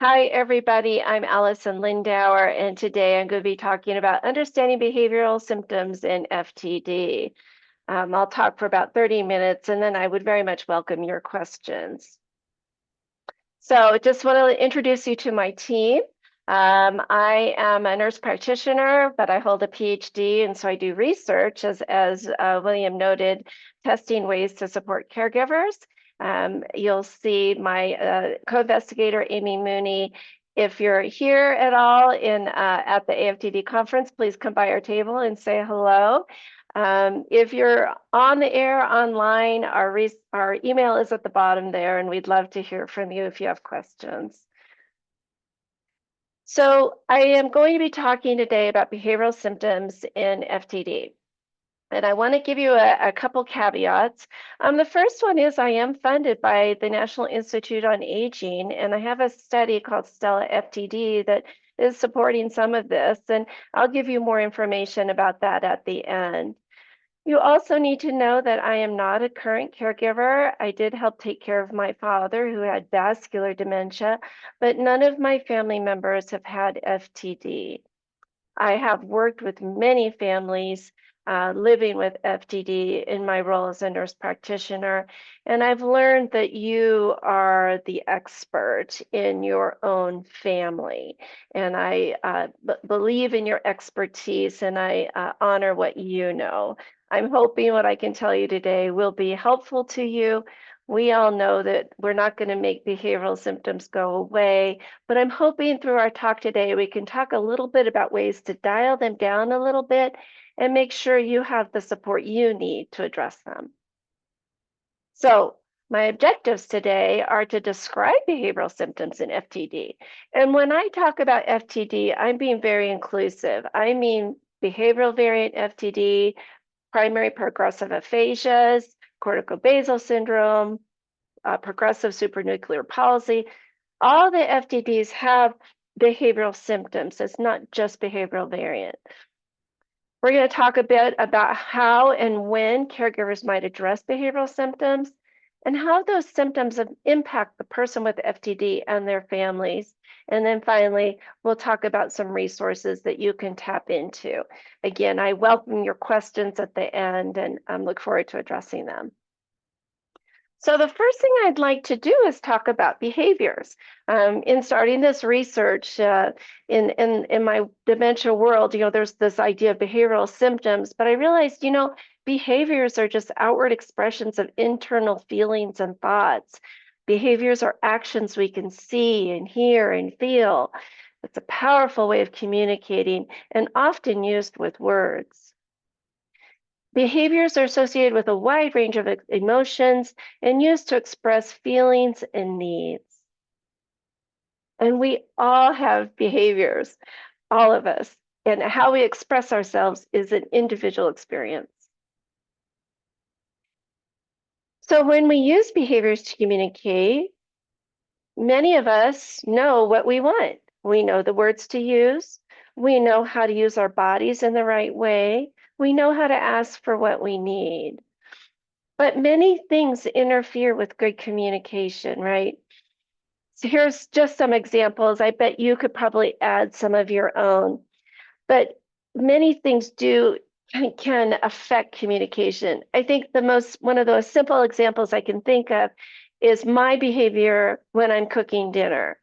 Hi, everybody. I'm Allison Lindauer, and today I'm going to be talking about understanding behavioral symptoms in FTD. I'll talk for about 30 minutes, and then I would very much welcome your questions. So just want to introduce you to my team. I am a nurse practitioner, but I hold a PhD, and so I do research, as William noted, testing ways to support caregivers. You'll see my co-investigator, Amy Mooney. If you're here at all at the AFTD conference, please come by our table and say hello. If you're on the air online, our email is at the bottom there, and we'd love to hear from you if you have questions. So I am going to be talking today about behavioral symptoms in FTD. And I want to give you a couple caveats. The first one is I am funded by the National Institute on Aging, and I have a study called Stella FTD that is supporting some of this, and I'll give you more information about that at the end. You also need to know that I am not a current caregiver. I did help take care of my father who had vascular dementia, but none of my family members have had FTD. I have worked with many families living with FTD in my role as a nurse practitioner, and I've learned that you are the expert in your own family. And I believe in your expertise, and I honor what you know. I'm hoping what I can tell you today will be helpful to you. We all know that we're not going to make behavioral symptoms go away, but I'm hoping through our talk today, we can talk a little bit about ways to dial them down a little bit and make sure you have the support you need to address them. So my objectives today are to describe behavioral symptoms in FTD. And when I talk about FTD, I'm being very inclusive. I mean behavioral variant FTD, primary progressive aphasias, corticobasal syndrome, progressive supranuclear palsy. All the FTDs have behavioral symptoms. It's not just behavioral variant. We're going to talk a bit about how and when caregivers might address behavioral symptoms and how those symptoms impact the person with FTD and their families. And then finally, we'll talk about some resources that you can tap into. Again, I welcome your questions at the end and look forward to addressing them. So the first thing I'd like to do is talk about behaviors. In starting this research in my dementia world, there's this idea of behavioral symptoms, but I realized, behaviors are just outward expressions of internal feelings and thoughts. Behaviors are actions we can see and hear and feel. It's a powerful way of communicating and often used with words. Behaviors are associated with a wide range of emotions and used to express feelings and needs. And we all have behaviors, all of us, and how we express ourselves is an individual experience. So when we use behaviors to communicate, many of us know what we want. We know the words to use. We know how to use our bodies in the right way. We know how to ask for what we need. But many things interfere with good communication, right? So here's just some examples. I bet you could probably add some of your own, but many things can affect communication. I think one of those simple examples I can think of is my behavior when I'm cooking dinner.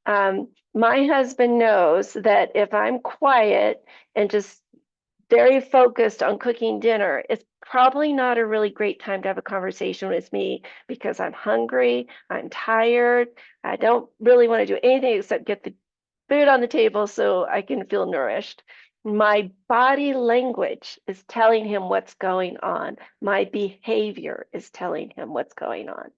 My husband knows that if I'm quiet and just very focused on cooking dinner, it's probably not a really great time to have a conversation with me because I'm hungry, I'm tired, I don't really want to do anything except get the food on the table so I can feel nourished. My body language is telling him what's going on. My behavior is telling him what's going on.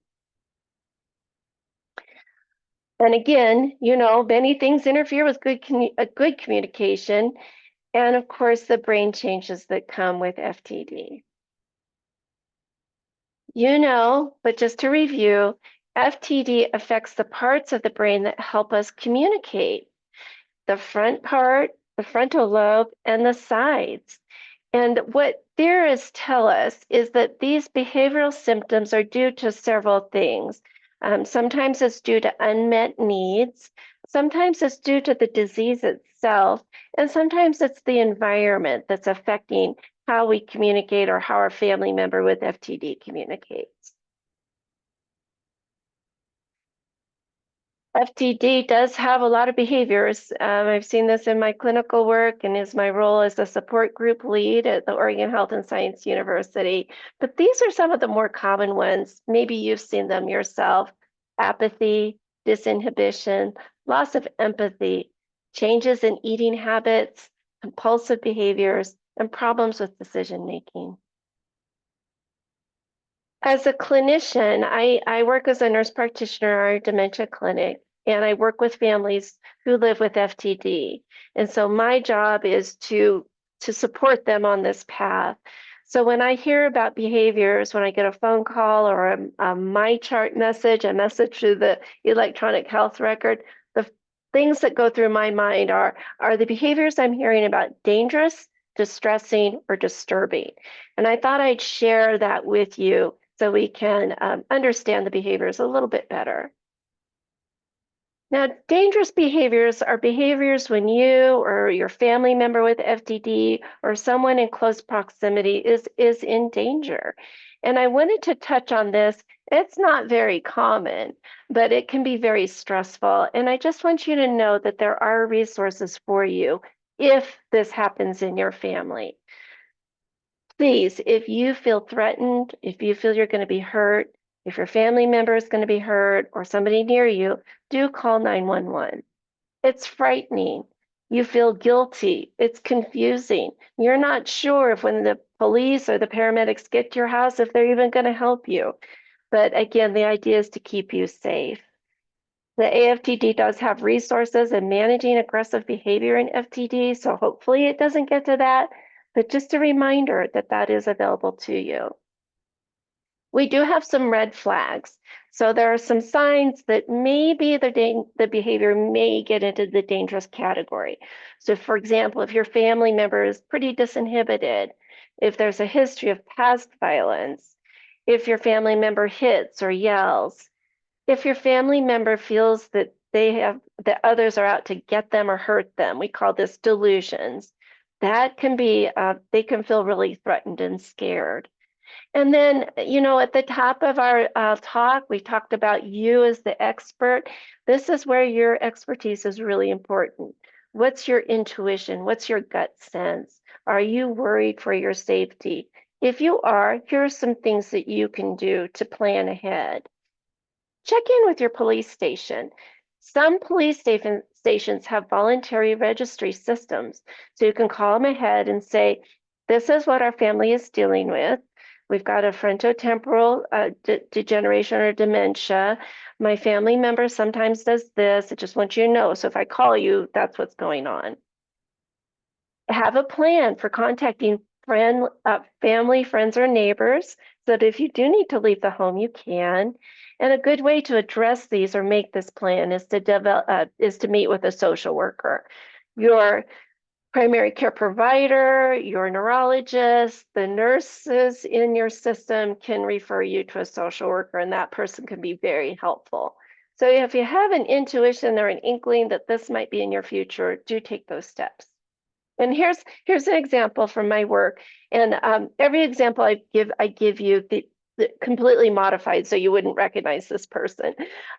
And again, many things interfere with good communication. And of course, the brain changes that come with FTD. But just to review, FTD affects the parts of the brain that help us communicate. The front part, the frontal lobe, and the sides. And what theorists tell us is that these behavioral symptoms are due to several things. Sometimes it's due to unmet needs. Sometimes it's due to the disease itself, and sometimes it's the environment that's affecting how we communicate or how our family member with FTD communicates. FTD does have a lot of behaviors. I've seen this in my clinical work and is my role as a support group lead at the Oregon Health and Science University. But these are some of the more common ones. Maybe you've seen them yourself. Apathy, disinhibition, loss of empathy, changes in eating habits, compulsive behaviors, and problems with decision making. As a clinician, I work as a nurse practitioner at a dementia clinic, and I work with families who live with FTD. And so my job is to support them on this path. So when I hear about behaviors, when I get a phone call or a my chart message, a message through the electronic health record, the things that go through my mind are the behaviors I'm hearing about dangerous, distressing, or disturbing? And I thought I'd share that with you so we can understand the behaviors a little bit better. Now, dangerous behaviors are behaviors when you or your family member with FTD or someone in close proximity is in danger. And I wanted to touch on this. It's not very common, but it can be very stressful. And I just want you to know that there are resources for you if this happens in your family. Please, if you feel threatened, if you feel you're going to be hurt, if your family member is going to be hurt or somebody near you, do call 911. It's frightening. You feel guilty. It's confusing. You're not sure if when the police or the paramedics get to your house, if they're even going to help you. But again, the idea is to keep you safe. The AFTD does have resources in managing aggressive behavior in FTD, so hopefully it doesn't get to that, but just a reminder that that is available to you. We do have some red flags. So there are some signs that maybe the behavior may get into the dangerous category. So for example, if your family member is pretty disinhibited, if there's a history of past violence, if your family member hits or yells, if your family member feels that that others are out to get them or hurt them, we call this delusions. That can be, they can feel really threatened and scared. And then, at the top of our talk, we talked about you as the expert. This is where your expertise is really important. What's your intuition? What's your gut sense? Are you worried for your safety? If you are, here are some things that you can do to plan ahead. Check in with your police station. Some police stations have voluntary registry systems, so you can call them ahead and say, this is what our family is dealing with. We've got a frontotemporal degeneration or dementia. My family member sometimes does this. I just want you to know. So if I call you, that's what's going on. Have a plan for contacting family, friends, or neighbors so that if you do need to leave the home, you can. And a good way to address these or make this plan is to meet with a social worker. Your primary care provider, your neurologist, the nurses in your system can refer you to a social worker, and that person can be very helpful. So if you have an intuition or an inkling that this might be in your future, do take those steps. And here's an example from my work. And every example I give you the completely modified so you wouldn't recognize this person.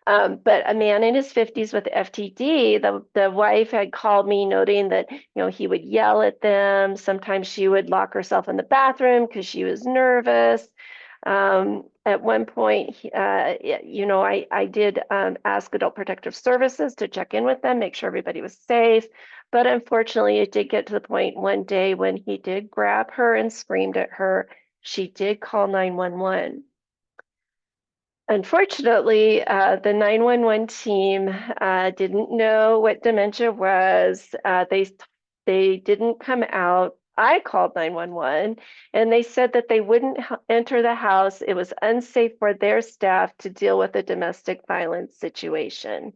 But a man in his 50s with FTD, the wife had called me noting that he would yell at them. Sometimes she would lock herself in the bathroom because she was nervous. At one point, I did ask Adult Protective Services to check in with them, make sure everybody was safe. But unfortunately, it did get to the point one day when he did grab her and screamed at her. She did call 911. Unfortunately, the 911 team didn't know what dementia was. They didn't come out. I called 911 and they said that they wouldn't enter the house. It was unsafe for their staff to deal with a domestic violence situation.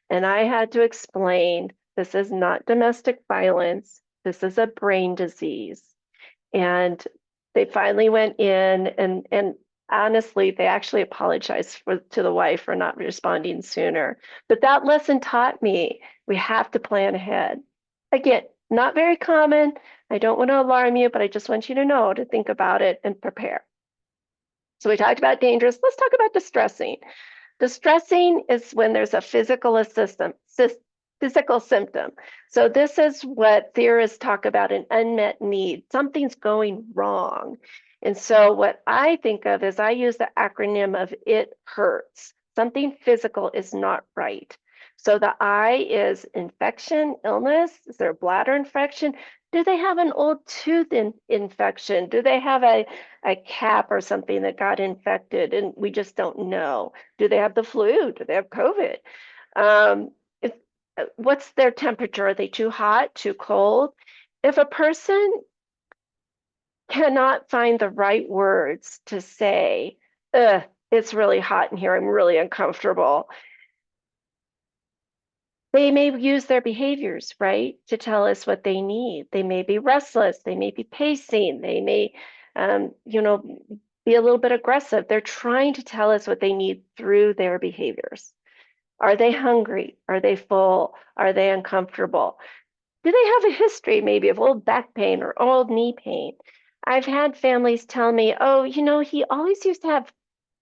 And I had to explain, this is not domestic violence. This is a brain disease. And they finally went in and Honestly, they actually apologized to the wife for not responding sooner. But that lesson taught me we have to plan ahead. Again, not very common. I don't want to alarm you, but I just want you to know to think about it and prepare. So we talked about dangerous. Let's talk about distressing. Distressing is when there's a physical symptom. So this is what theorists talk about, an unmet need. Something's going wrong. And so what I think of is I use the acronym of it hurts. Something physical is not right. So the I is infection, illness. Is there a bladder infection? Do they have an old tooth infection? Do they have a cap or something that got infected and we just don't know? Do they have the flu? Do they have COVID? If, what's their temperature? Are they too hot, too cold? If a person cannot find the right words to say, it's really hot in here, I'm really uncomfortable, they may use their behaviors, right, to tell us what they need. They may be restless, they may be pacing, they may, be a little bit aggressive. They're trying to tell us what they need through their behaviors. Are they hungry? Are they full? Are they uncomfortable? Do they have a history maybe of old back pain or old knee pain? I've had families tell me, oh, he always used to have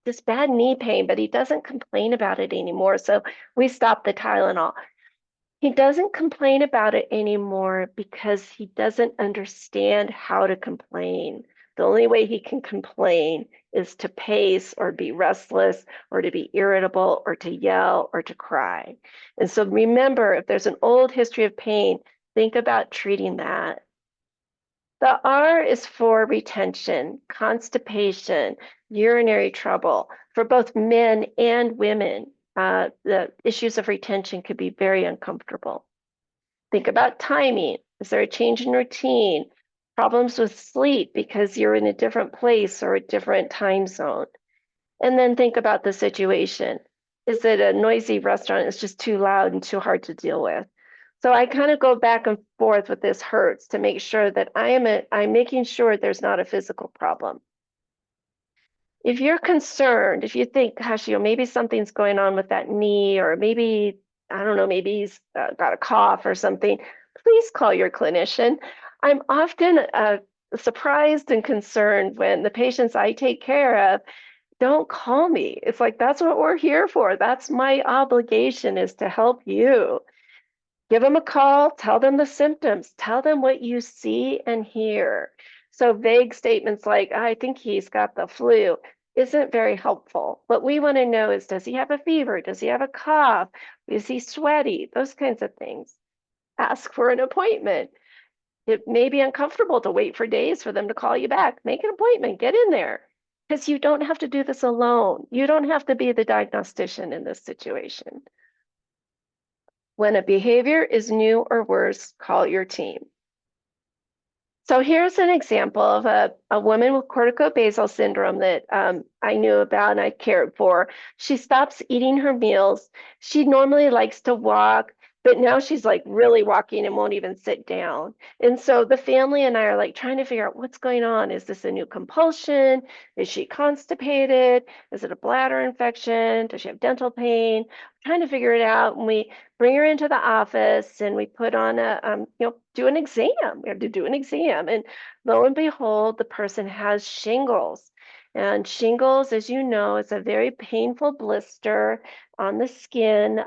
this bad knee pain, but he doesn't complain about it anymore. So we stopped the Tylenol. He doesn't complain about it anymore because he doesn't understand how to complain. The only way he can complain is to pace or be restless or to be irritable or to yell or to cry. And so remember, if there's an old history of pain, think about treating that. The R is for retention, constipation, urinary trouble. For both men and women, the issues of retention could be very uncomfortable. Think about timing. Is there a change in routine? Problems with sleep because you're in a different place or a different time zone. And then think about the situation. Is it a noisy restaurant? It's just too loud and too hard to deal with. So I kind of go back and forth with this hurts to make sure that I'm making sure there's not a physical problem. If you're concerned, if you think, gosh, maybe something's going on with that knee, or maybe, I don't know, maybe he's got a cough or something, please call your clinician. I'm often surprised and concerned when the patients I take care of don't call me. It's like, that's what we're here for. That's my obligation, is to help you. Give them a call, tell them the symptoms, tell them what you see and hear. So vague statements like, I think he's got the flu, isn't very helpful. What we want to know is, does he have a fever? Does he have a cough? Is he sweaty? Those kinds of things. Ask for an appointment. It may be uncomfortable to wait for days for them to call you back. Make an appointment, get in there, because you don't have to do this alone. You don't have to be the diagnostician in this situation. When a behavior is new or worse, call your team. So here's an example of a woman with corticobasal syndrome that I knew about and I cared for. She stops eating her meals. She normally likes to walk, but now she's like really walking and won't even sit down. And so the family and I are like trying to figure out what's going on. Is this a new compulsion? Is she constipated? Is it a bladder infection? Does she have dental pain? We're trying to figure it out. And we bring her into the office and we put on do an exam. We have to do an exam. And lo and behold, the person has shingles. And shingles, as you know, is a very painful blister on the skin,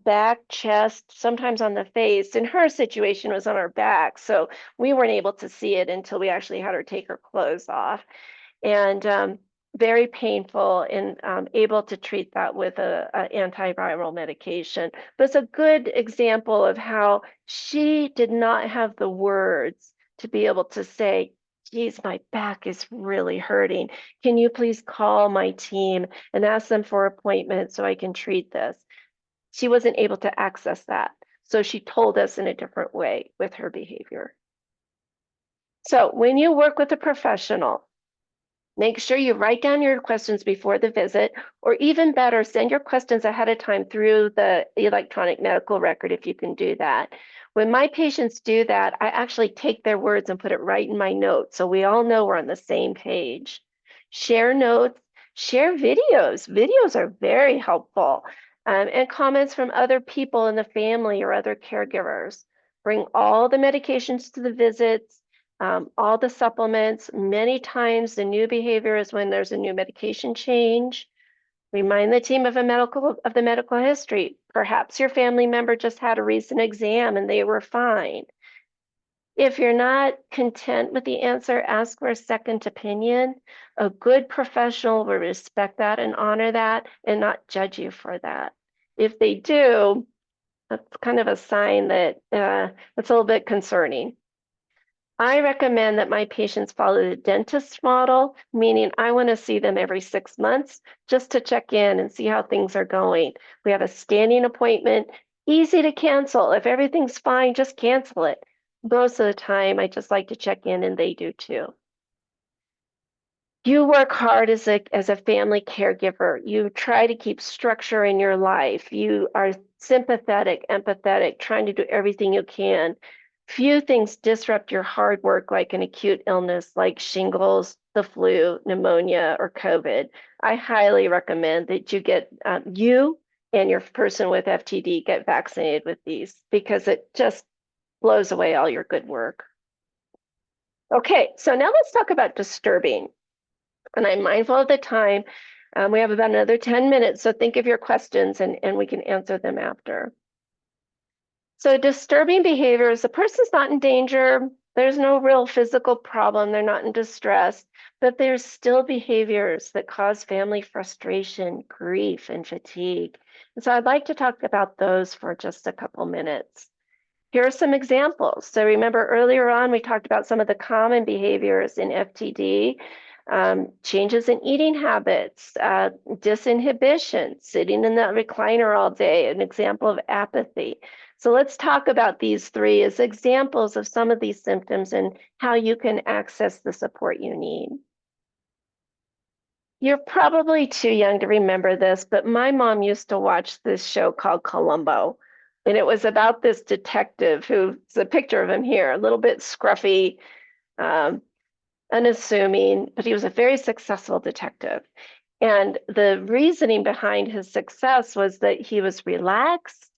back, chest, sometimes on the face. In her situation, it was on her back. So we weren't able to see it until we actually had her take her clothes off. And very painful, and able to treat that with a antiviral medication. But it's a good example of how she did not have the words to be able to say, geez, my back is really hurting. Can you please call my team and ask them for an appointment so I can treat this? She wasn't able to access that. So she told us in a different way with her behavior. So when you work with a professional, make sure you write down your questions before the visit, or even better, send your questions ahead of time through the electronic medical record if you can do that. When my patients do that, I actually take their words and put it right in my notes so we all know we're on the same page. Share notes Share videos. Videos are very helpful. And comments from other people in the family or other caregivers. Bring all the medications to the visits, all the supplements. Many times the new behavior is when there's a new medication change. Remind the team of the medical history. Perhaps your family member just had a recent exam and they were fine. If you're not content with the answer, ask for a second opinion. A good professional will respect that and honor that and not judge you for that. If they do, that's kind of a sign that it's a little bit concerning. I recommend that my patients follow the dentist model, meaning I want to see them every 6 months just to check in and see how things are going. We have a standing appointment, easy to cancel. If everything's fine, just cancel it. Most of the time, I just like to check in, and they do too. You work hard as a family caregiver. You try to keep structure in your life. You are sympathetic, empathetic, trying to do everything you can. Few things disrupt your hard work like an acute illness like shingles, the flu, pneumonia, or COVID. I highly recommend that you and your person with FTD get vaccinated with these because it just blows away all your good work. Okay, so now let's talk about disturbing. And I'm mindful of the time. We have about another 10 minutes, so think of your questions and we can answer them after. So disturbing behaviors, the person's not in danger. There's no real physical problem. They're not in distress, but there's still behaviors that cause family frustration, grief, and fatigue. And so I'd like to talk about those for just a couple minutes. Here are some examples. So remember earlier on, we talked about some of the common behaviors in FTD, changes in eating habits, disinhibition, sitting in the recliner all day, an example of apathy. So let's talk about these three as examples of some of these symptoms and how you can access the support you need. You're probably too young to remember this, but my mom used to watch this show called Columbo. And it was about this detective who's a picture of him here, a little bit scruffy, unassuming, but he was a very successful detective. And the reasoning behind his success was that he was relaxed.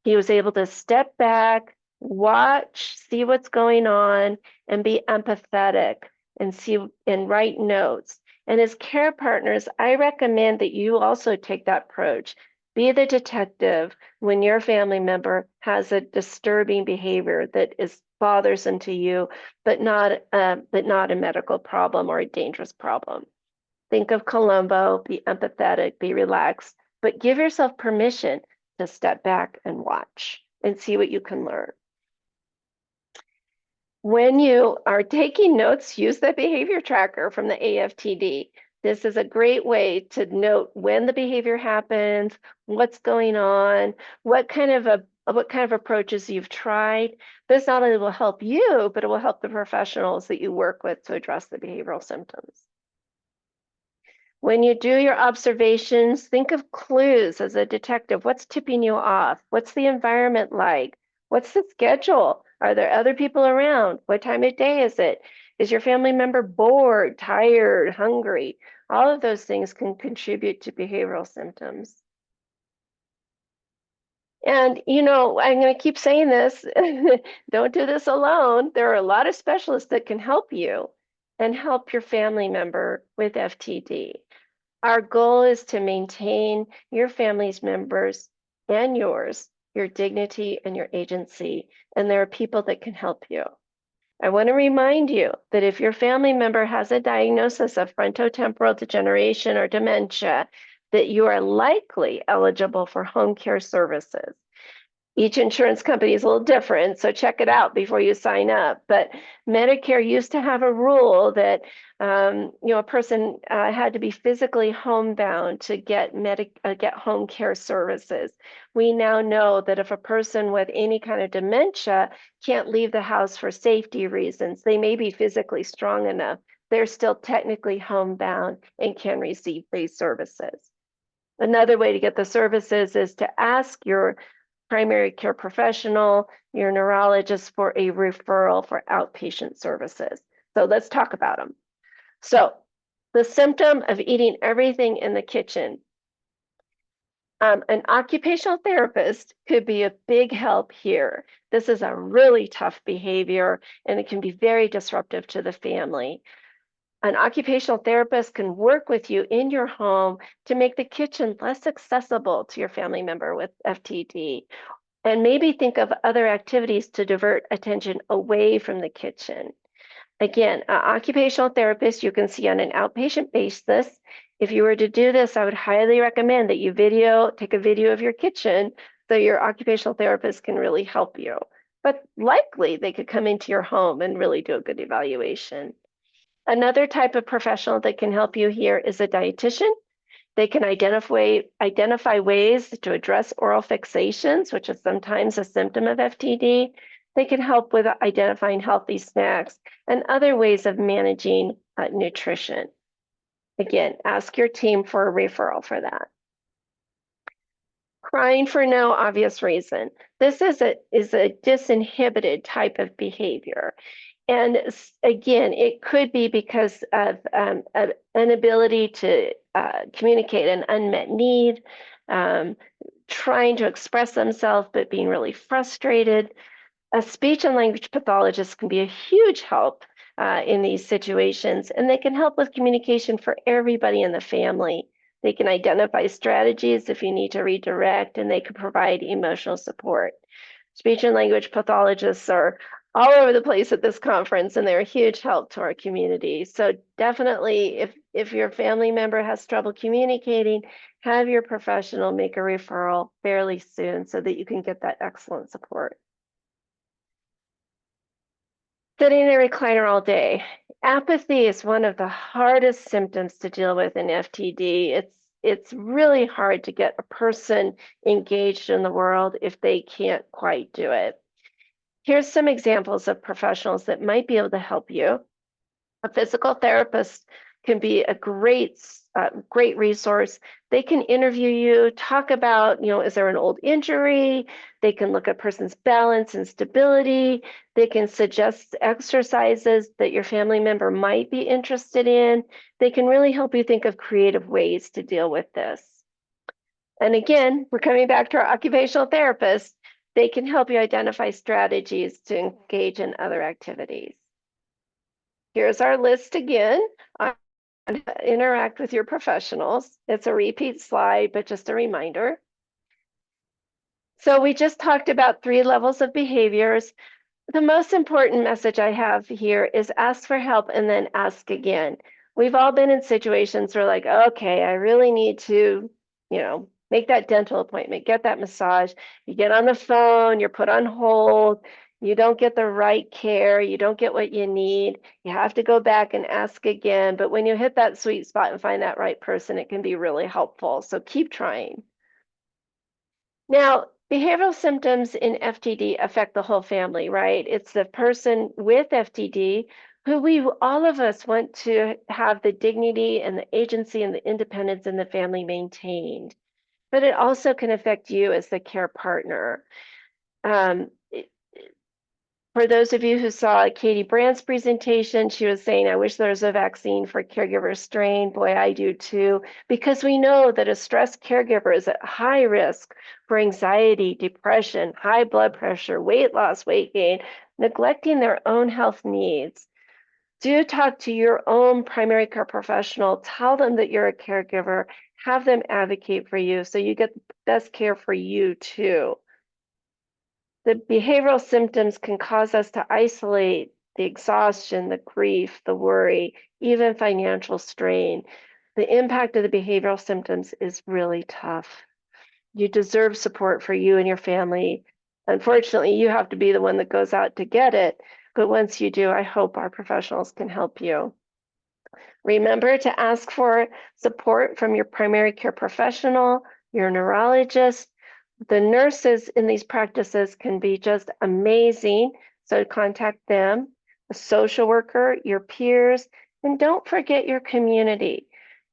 He was able to step back, watch, see what's going on, and be empathetic and write notes. And as care partners, I recommend that you also take that approach. Be the detective when your family member has a disturbing behavior that is bothersome to you, but not a medical problem or a dangerous problem. Think of Columbo, be empathetic, be relaxed, but give yourself permission to step back and watch and see what you can learn. When you are taking notes, use the behavior tracker from the AFTD. This is a great way to note when the behavior happens, what's going on, what kind of approaches you've tried. This not only will help you, but it will help the professionals that you work with to address the behavioral symptoms. When you do your observations, think of clues as a detective. What's tipping you off? What's the environment like? What's the schedule? Are there other people around? What time of day is it? Is your family member bored, tired, hungry? All of those things can contribute to behavioral symptoms. And, I'm going to keep saying this, don't do this alone. There are a lot of specialists that can help you and help your family member with FTD. Our goal is to maintain your family's members and yours, your dignity and your agency, and there are people that can help you. I want to remind you that if your family member has a diagnosis of frontotemporal degeneration or dementia, that you are likely eligible for home care services. Each insurance company is a little different, so check it out before you sign up. But Medicare used to have a rule that a person had to be physically homebound to get home care services. We now know that if a person with any kind of dementia can't leave the house for safety reasons, they may be physically strong enough, they're still technically homebound and can receive these services. Another way to get the services is to ask your primary care professional, your neurologist for a referral for outpatient services. So let's talk about them. So The symptom of eating everything in the kitchen. An occupational therapist could be a big help here. This is a really tough behavior, and it can be very disruptive to the family. An occupational therapist can work with you in your home to make the kitchen less accessible to your family member with FTD, and maybe think of other activities to divert attention away from the kitchen. Again, an occupational therapist you can see on an outpatient basis. If you were to do this, I would highly recommend that you take a video of your kitchen so your occupational therapist can really help you. But likely they could come into your home and really do a good evaluation. Another type of professional that can help you here is a dietitian. They can identify ways to address oral fixations, which is sometimes a symptom of FTD. They can help with identifying healthy snacks and other ways of managing nutrition. Again, ask your team for a referral for that. Crying for no obvious reason. This is a disinhibited type of behavior. And again, it could be because of an inability to communicate an unmet need, trying to express themselves, but being really frustrated. A speech and language pathologist can be a huge help in these situations, and they can help with communication for everybody in the family. They can identify strategies if you need to redirect, and they can provide emotional support. Speech and language pathologists are all over the place at this conference, and they're a huge help to our community. So definitely, if your family member has trouble communicating, have your professional make a referral fairly soon so that you can get that excellent support. Sitting in a recliner all day. Apathy is one of the hardest symptoms to deal with in FTD. It's really hard to get a person engaged in the world if they can't quite do it. Here's some examples of professionals that might be able to help you. A physical therapist can be a great resource. They can interview you, talk about, is there an old injury? They can look at a person's balance and stability. They can suggest exercises that your family member might be interested in. They can really help you think of creative ways to deal with this. And again, we're coming back to our occupational therapist. They can help you identify strategies to engage in other activities. Here's our list again on how to interact with your professionals. It's a repeat slide, but just a reminder. So we just talked about 3 levels of behaviors. The most important message I have here is ask for help and then ask again. We've all been in situations where like, okay, I really need to, make that dental appointment, get that massage. You get on the phone, you're put on hold, you don't get the right care, you don't get what you need. You have to go back and ask again. But when you hit that sweet spot and find that right person, it can be really helpful. So keep trying. Now, behavioral symptoms in FTD affect the whole family, right? It's the person with FTD who all of us want to have the dignity and the agency and the independence in the family maintained. But it also can affect you as the care partner. For those of you who saw Katie Brandt's presentation, she was saying, I wish there was a vaccine for caregiver strain. Boy, I do too, because we know that a stressed caregiver is at high risk for anxiety, depression, high blood pressure, weight loss, weight gain, neglecting their own health needs. Do talk to your own primary care professional. Tell them that you're a caregiver. Have them advocate for you so you get the best care for you too. The behavioral symptoms can cause us to isolate the exhaustion, the grief, the worry, even financial strain. The impact of the behavioral symptoms is really tough. You deserve support for you and your family. Unfortunately, you have to be the one that goes out to get it. But once you do, I hope our professionals can help you. Remember to ask for support from your primary care professional, your neurologist. The nurses in these practices can be just amazing, so contact them, a social worker, your peers, and don't forget your community.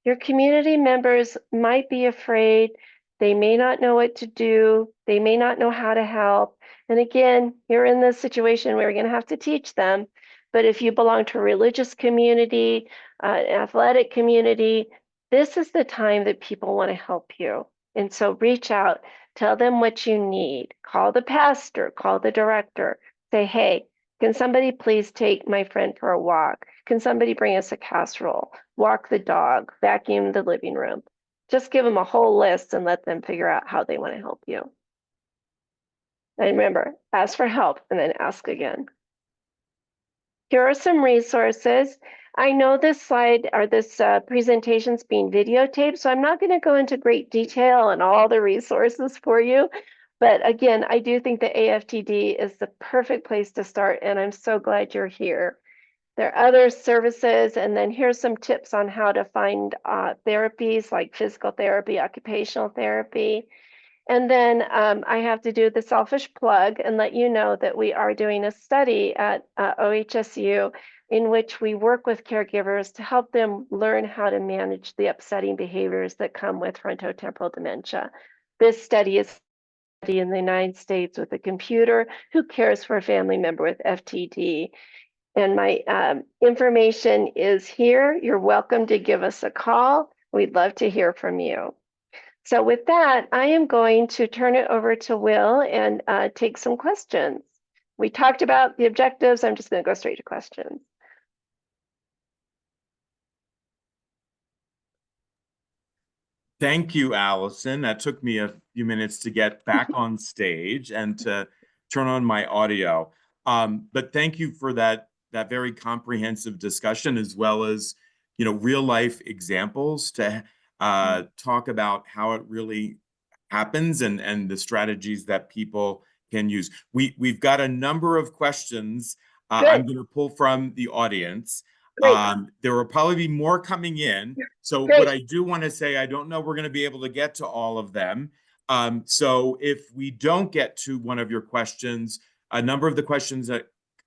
Your community members might be afraid, they may not know what to do, they may not know how to help. And again, you're in this situation where you're going to have to teach them. But if you belong to a religious community, an athletic community, this is the time that people want to help you. And so reach out, tell them what you need, call the pastor, call the director, say, hey, can somebody please take my friend for a walk? Can somebody bring us a casserole? Walk the dog, vacuum the living room. Just give them a whole list and let them figure out how they want to help you. And remember, ask for help and then ask again. Here are some resources. I know this slide or this presentation is being videotaped, so I'm not going to go into great detail on all the resources for you. But again, I do think the AFTD is the perfect place to start, and I'm so glad you're here. There are other services, and then here's some tips on how to find therapies like physical therapy, occupational therapy. And then I have to do the selfish plug and let you know that we are doing a study at OHSU in which we work with caregivers to help them learn how to manage the upsetting behaviors that come with frontotemporal dementia. This study is in the United States with a computer who cares for a family member with FTD. And my information is here. You're welcome to give us a call. We'd love to hear from you. So with that, I am going to turn it over to Will and take some questions. We talked about the objectives. I'm just going to go straight to questions. Thank you, Allison. That took me a few minutes to get back on stage and to turn on my audio. But thank you for that very comprehensive discussion, as well as, real life examples to talk about how it really happens and the strategies that people can use. We've got a number of questions I'm going to pull from the audience. There will probably be more coming in. So what I do want to say, I don't know we're going to be able to get to all of them. So if we don't get to one of your questions, a number of the questions that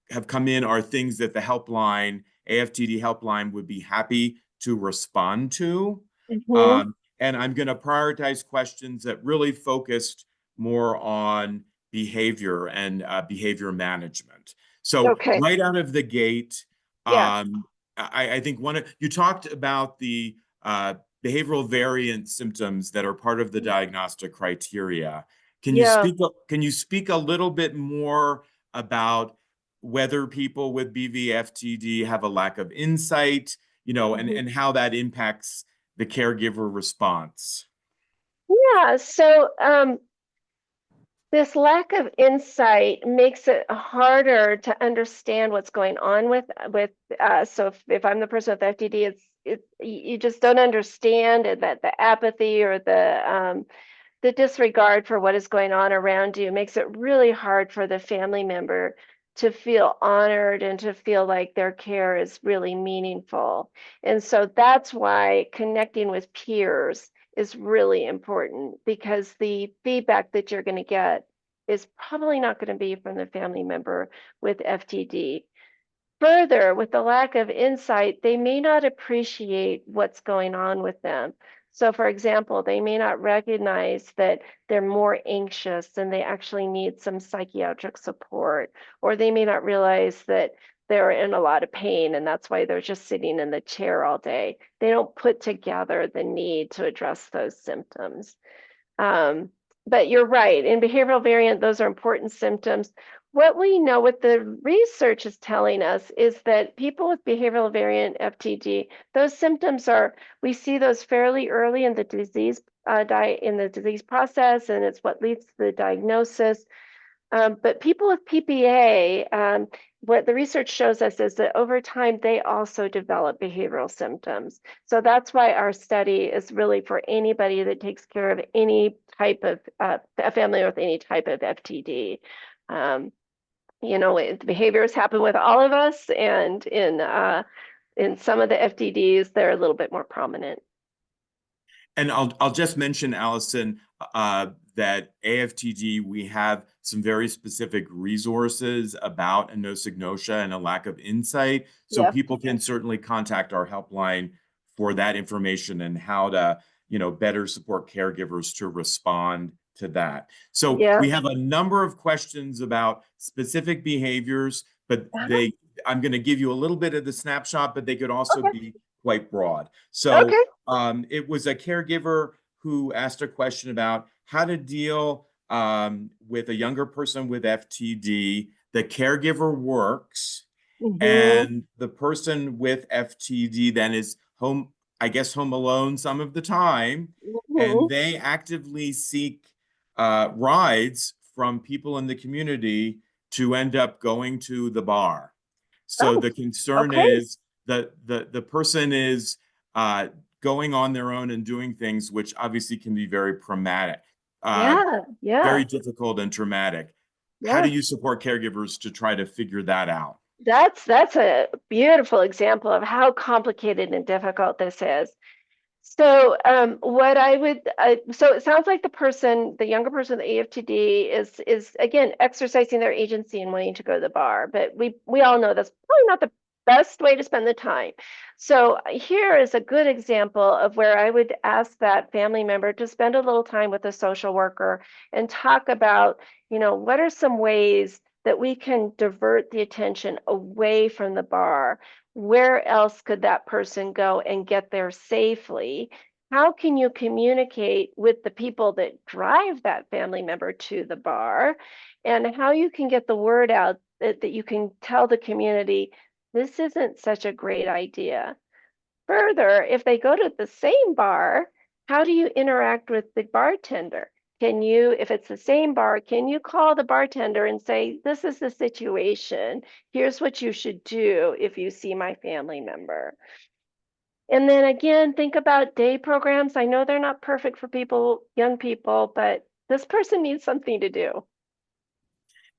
have come in are things that the helpline, AFTD helpline, would be happy to respond to. And I'm going to prioritize questions that really focused more on behavior and behavior management. So right out of the gate, I think you talked about the behavioral variant symptoms that are part of the diagnostic criteria. Can you speak a little bit more about whether people with BVFTD have a lack of insight, and how that impacts the caregiver response? Yeah, so this lack of insight makes it harder to understand what's going on with so if I'm the person with FTD, you just don't understand that the apathy or the disregard for what is going on around you makes it really hard for the family member to feel honored and to feel like their care is really meaningful. And so that's why connecting with peers is really important, because the feedback that you're going to get is probably not going to be from the family member with FTD. Further, with the lack of insight, they may not appreciate what's going on with them. So for example, they may not recognize that they're more anxious and they actually need some psychiatric support, or they may not realize that they're in a lot of pain and that's why they're just sitting in the chair all day. They don't put together the need to address those symptoms. But you're right, in behavioral variant, those are important symptoms. What we know, what the research is telling us, is that people with behavioral variant FTD, those symptoms we see those fairly early in the disease process, and it's what leads to the diagnosis. But people with PPA, what the research shows us is that over time, they also develop behavioral symptoms. So that's why our study is really for anybody that takes care of any type of, a family with any type of FTD. Behaviors happen with all of us, and in some of the FTDs, they're a little bit more prominent. And I'll just mention, Allison, that AFTD, we have some very specific resources about anosognosia and a lack of insight. So people can certainly contact our helpline for that information and how to, better support caregivers to respond to that. So we have a number of questions about specific behaviors, but I'm going to give you a little bit of the snapshot, but they could also Okay. be quite broad. So Okay. it was a caregiver who asked a question about how to deal with a younger person with FTD. The caregiver works, Mm-hmm. and the person with FTD then is home, I guess, home alone some of the time, and Mm-hmm. they actively seek rides from people in the community to end up going to the bar. So Oh, the concern okay. is that the person is uh, going on their own and doing things which obviously can be very traumatic, uh, Yeah. Yeah. very difficult and traumatic. How do Yeah. you support caregivers to try to figure that out? That's a beautiful example of how complicated and difficult this is. So, what I would, so it sounds like the younger person, the AFTD, is again exercising their agency and wanting to go to the bar. But we all know that's probably not the best way to spend the time. So here is a good example of where I would ask that family member to spend a little time with a social worker and talk about, what are some ways that we can divert the attention away from the bar. Where else could that person go and get there safely? How can you communicate with the people that drive that family member to the bar? And how you can get the word out that you can tell the community this isn't such a great idea. Further, if they go to the same bar, how do you interact with the bartender? If it's the same bar, can you call the bartender and say, this is the situation. Here's what you should do if you see my family member. And then again, think about day programs. I know they're not perfect for young people, but this person needs something to do.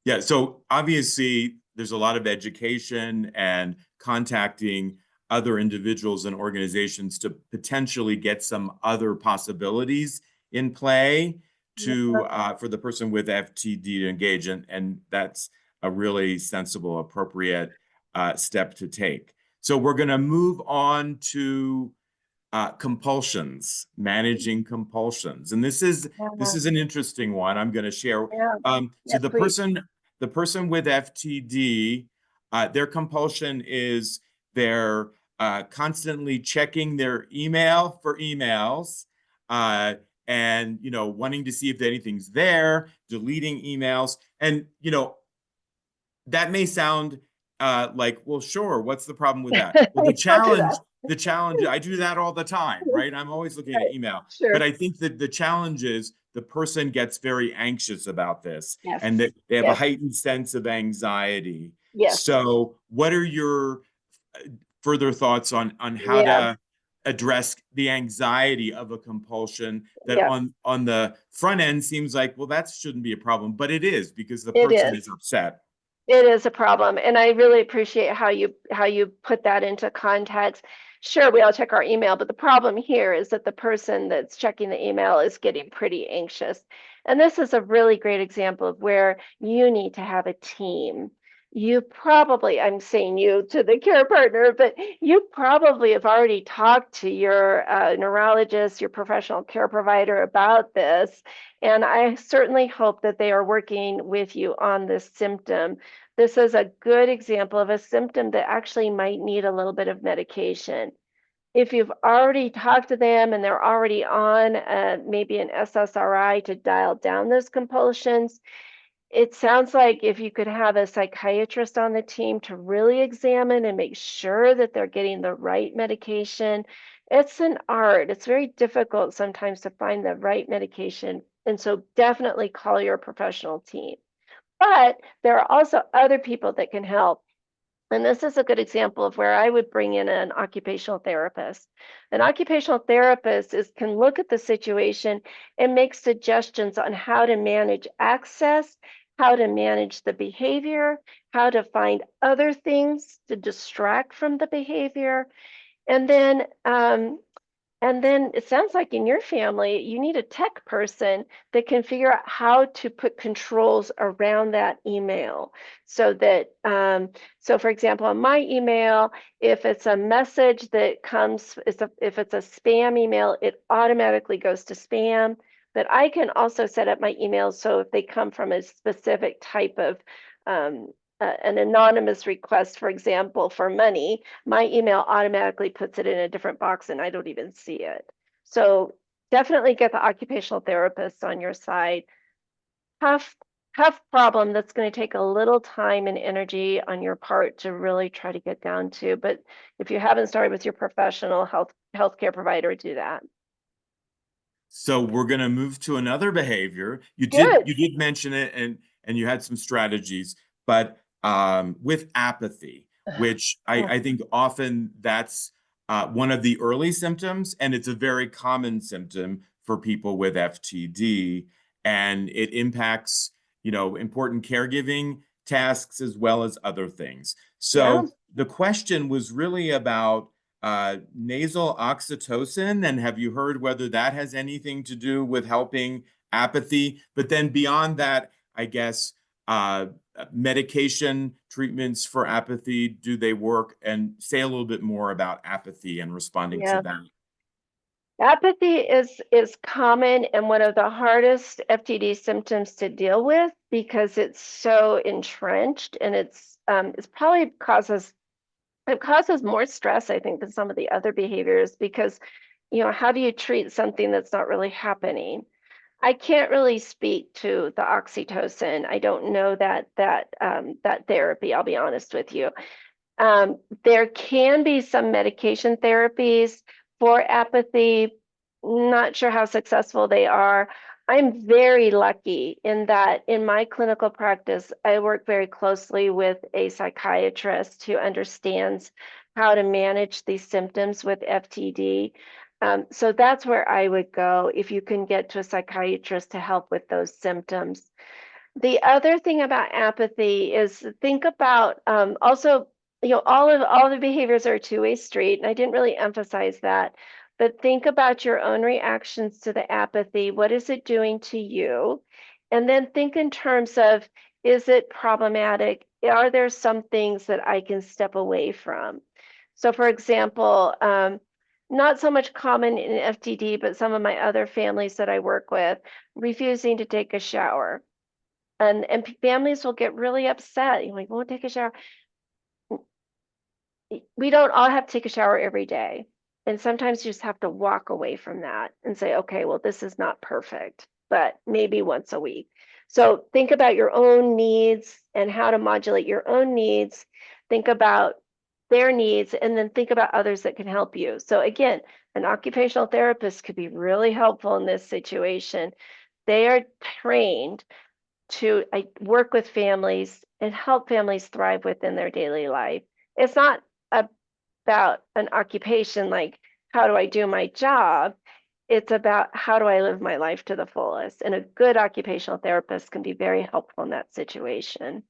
Yeah, so obviously there's a lot of education and contacting other individuals and organizations to potentially get some other possibilities in play Yeah. to for the person with FTD to engage, and that's a really sensible, appropriate step to take. So we're going to move on to compulsions, managing compulsions, and this Yeah. is an interesting one. I'm going to share. Yeah. So Yes, please. the person with FTD, their compulsion is they're constantly checking their email for emails, and wanting to see if anything's there, deleting emails, and that may sound like, well, sure, what's the problem with that? Well, Don't do that. the challenge, I do that all the time, right? I'm always looking at Right. email. But Sure. I think that the challenge is the person gets very anxious about this, Yes. and that they have a Yes. heightened sense of anxiety. Yes. So what are your further thoughts on how Yeah. to address the anxiety of a compulsion that Yeah. on the front end seems like, well, that shouldn't be a problem, but it is because the It person is. is upset. It is a problem, and I really appreciate how you put that into context. Sure, we all check our email, but the problem here is that the person that's checking the email is getting pretty anxious. And this is a really great example of where you need to have a team. I'm saying you to the care partner, but you probably have already talked to your neurologist, your professional care provider about this. And I certainly hope that they are working with you on this symptom. This is a good example of a symptom that actually might need a little bit of medication. If you've already talked to them and they're already on maybe an SSRI to dial down those compulsions, it sounds like if you could have a psychiatrist on the team to really examine and make sure that they're getting the right medication. It's an art. It's very difficult sometimes to find the right medication. And so definitely call your professional team. But there are also other people that can help. And this is a good example of where I would bring in an occupational therapist. An occupational therapist can look at the situation and make suggestions on how to manage access, how to manage the behavior, how to find other things to distract from the behavior. And then it sounds like in your family, you need a tech person that can figure out how to put controls around that email so that, so for example, on my email, if it's a message that comes, if it's a spam email, it automatically goes to spam. But I can also set up my emails so if they come from a specific type of an anonymous request, for example, for money, my email automatically puts it in a different box and I don't even see it. So definitely get the occupational therapist on your side. Tough problem that's going to take a little time and energy on your part to really try to get down to. But if you haven't started with your professional healthcare provider, do that. So we're going to move to another behavior. Good. You did mention it, and you had some strategies, but with apathy, which I think often that's one of the early symptoms, and it's a very common symptom for people with FTD, and it impacts, important caregiving tasks as well as other things. Yeah. So the question was really about nasal oxytocin, and have you heard whether that has anything to do with helping apathy? But then beyond that, I guess medication treatments for apathy, do they work? And say a little bit more about apathy and responding to Yeah. that. Apathy is common and one of the hardest FTD symptoms to deal with because it's so entrenched, and it's probably causes more stress, I think, than some of the other behaviors because, how do you treat something that's not really happening? I can't really speak to the oxytocin. I don't know that therapy, I'll be honest with you. There can be some medication therapies for apathy. Not sure how successful they are. I'm very lucky in that in my clinical practice, I work very closely with a psychiatrist who understands how to manage these symptoms with FTD. So that's where I would go if you can get to a psychiatrist to help with those symptoms. The other thing about apathy is think about also, all the behaviors are a two-way street, and I didn't really emphasize that. But think about your own reactions to the apathy. What is it doing to you? And then think in terms of, is it problematic? Are there some things that I can step away from? So, for example, not so much common in FTD, but some of my other families that I work with, refusing to take a shower. And families will get really upset. You're like, won't take a shower. We don't all have to take a shower every day. And sometimes you just have to walk away from that and say, okay, well, this is not perfect, but maybe once a week. So think about your own needs and how to modulate your own needs. Think about their needs, and then think about others that can help you. So again, an occupational therapist could be really helpful in this situation. They are trained to work with families and help families thrive within their daily life. It's not about an occupation like, how do I do my job? It's about, how do I live my life to the fullest? And a good occupational therapist can be very helpful in that situation.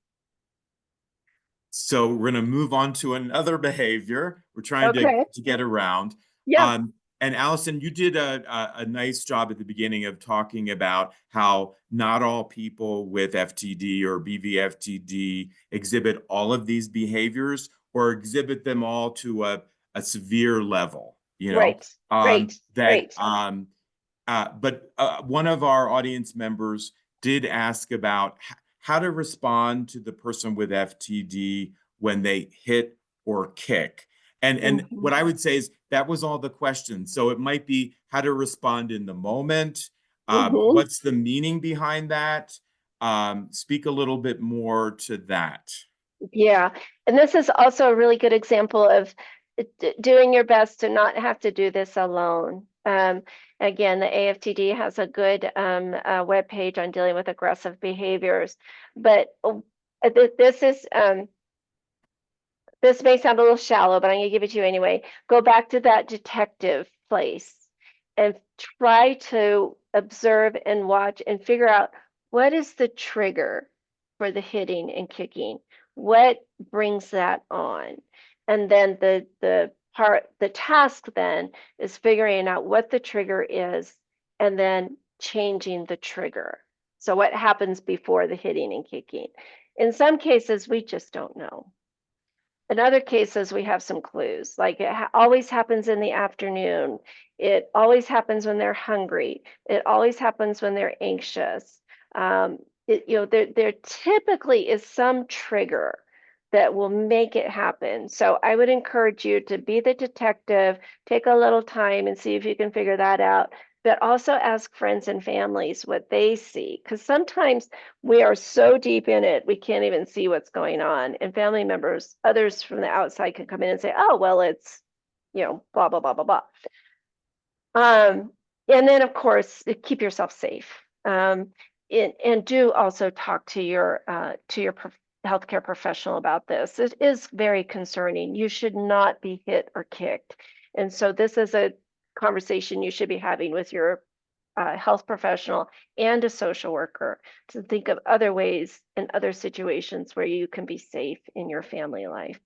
So we're going to move on to another behavior we're trying Okay. to get around. Yeah. And Allison, you did a nice job at the beginning of talking about how not all people with FTD or BVFTD exhibit all of these behaviors or exhibit them all to a severe level, Right. Right. that Right. but one of our audience members did ask about how to respond to the person with FTD when they hit or kick. And Mhm. what I would say is that was all the question. So it might be how to respond in the moment. Mhm. What's the meaning behind that? Speak a little bit more to that. Yeah. And this is also a really good example of doing your best to not have to do this alone. Again, the AFTD has a good web page on dealing with aggressive behaviors, but this is this may sound a little shallow, but I'm going to give it to you anyway. Go back to that detective place and try to observe and watch and figure out, what is the trigger for the hitting and kicking? What brings that on? And then the task then is figuring out what the trigger is and then changing the trigger. So what happens before the hitting and kicking? In some cases, we just don't know. In other cases, we have some clues, like it always happens in the afternoon. It always happens when they're hungry. It always happens when they're anxious. there typically is some trigger that will make it happen. So I would encourage you to be the detective, take a little time and see if you can figure that out, but also ask friends and families what they see. Because sometimes we are so deep in it, we can't even see what's going on. And family members, others from the outside can come in and say, oh, well, it's, blah, blah, blah, blah, blah. And then, of course, keep yourself safe. And do also talk to your healthcare professional about this. It is very concerning. You should not be hit or kicked. And so this is a conversation you should be having with your health professional and a social worker to think of other ways and other situations where you can be safe in your family life.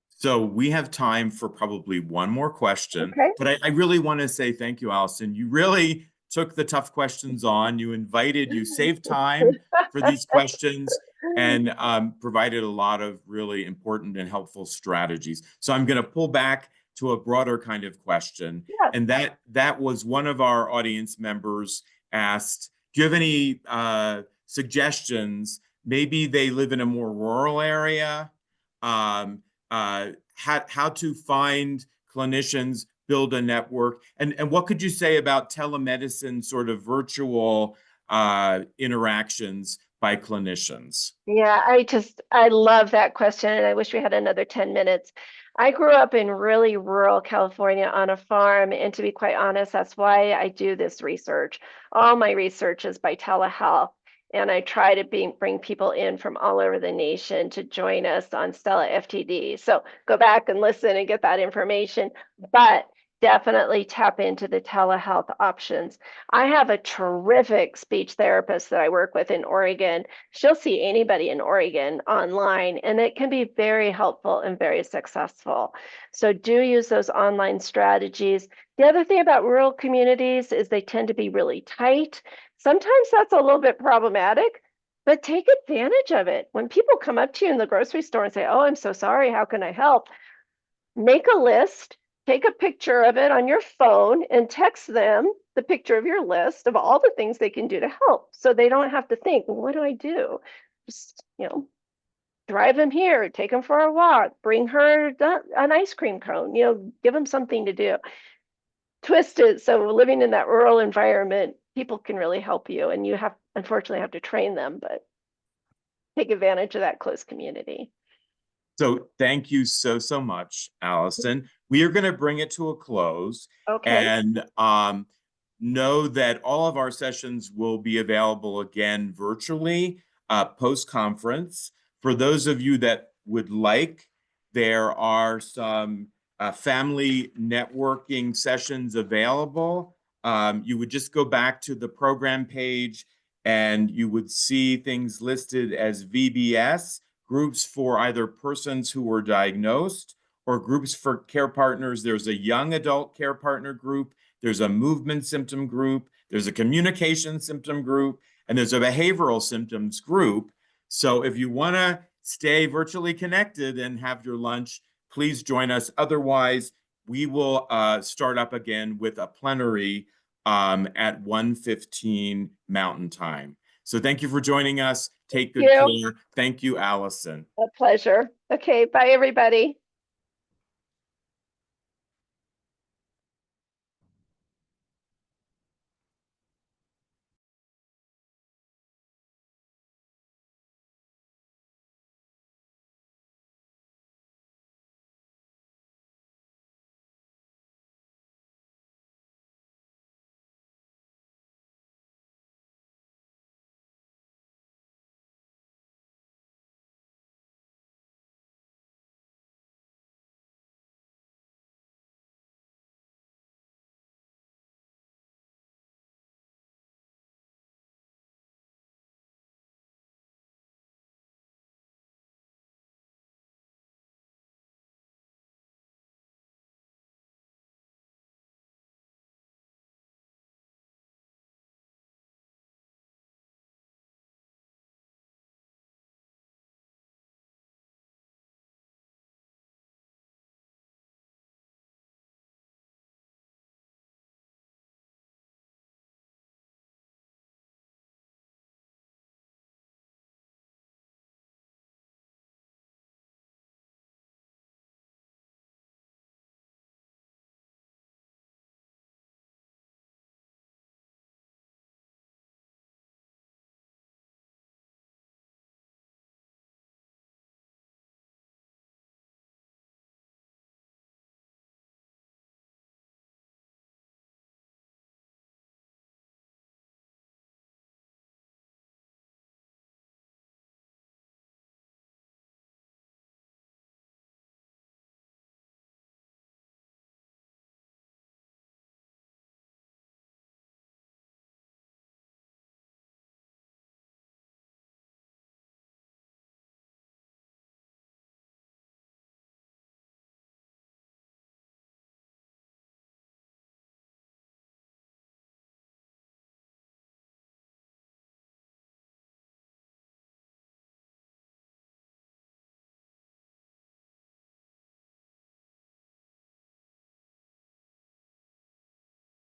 So we have time for probably one more question, Okay. but I really want to say thank you, Allison. You really took the tough questions on. You saved time for these questions and provided a lot of really important and helpful strategies. So I'm going to pull back to a broader kind of question. Yeah. And that was one of our audience members asked, do you have any suggestions? Maybe they live in a more rural area. How to find clinicians, build a network, and what could you say about telemedicine, sort of virtual interactions by clinicians? Yeah, I love that question, and I wish we had another 10 minutes. I grew up in really rural California on a farm, and to be quite honest, that's why I do this research. All my research is by telehealth, and I try to bring people in from all over the nation to join us on Stella FTD. So go back and listen and get that information, but definitely tap into the telehealth options. I have a terrific speech therapist that I work with in Oregon. She'll see anybody in Oregon online, and it can be very helpful and very successful. So do use those online strategies. The other thing about rural communities is they tend to be really tight. Sometimes that's a little bit problematic, but take advantage of it. When people come up to you in the grocery store and say, oh, I'm so sorry, how can I help? Make a list, take a picture of it on your phone and text them the picture of your list of all the things they can do to help. So they don't have to think, well, what do I do? Just, drive them here, take them for a walk, bring her an ice cream cone, give them something to do. Twist it so living in that rural environment, people can really help you, and you unfortunately have to train them, but take advantage of that close community. So thank you so much, Allison. We are going to bring it to a close. Okay. And know that all of our sessions will be available again virtually post-conference. For those of you that would like, there are some family networking sessions available. You would just go back to the program page and you would see things listed as VBS, groups for either persons who were diagnosed or groups for care partners. There's a young adult care partner group, there's a movement symptom group, there's a communication symptom group, and there's a behavioral symptoms group. So if you want to stay virtually connected and have your lunch, please join us. Otherwise, we will start up again with a plenary at 1:15 Mountain Time. So thank you for joining us. Take good care. Thank you, Allison. A pleasure. Okay, bye everybody.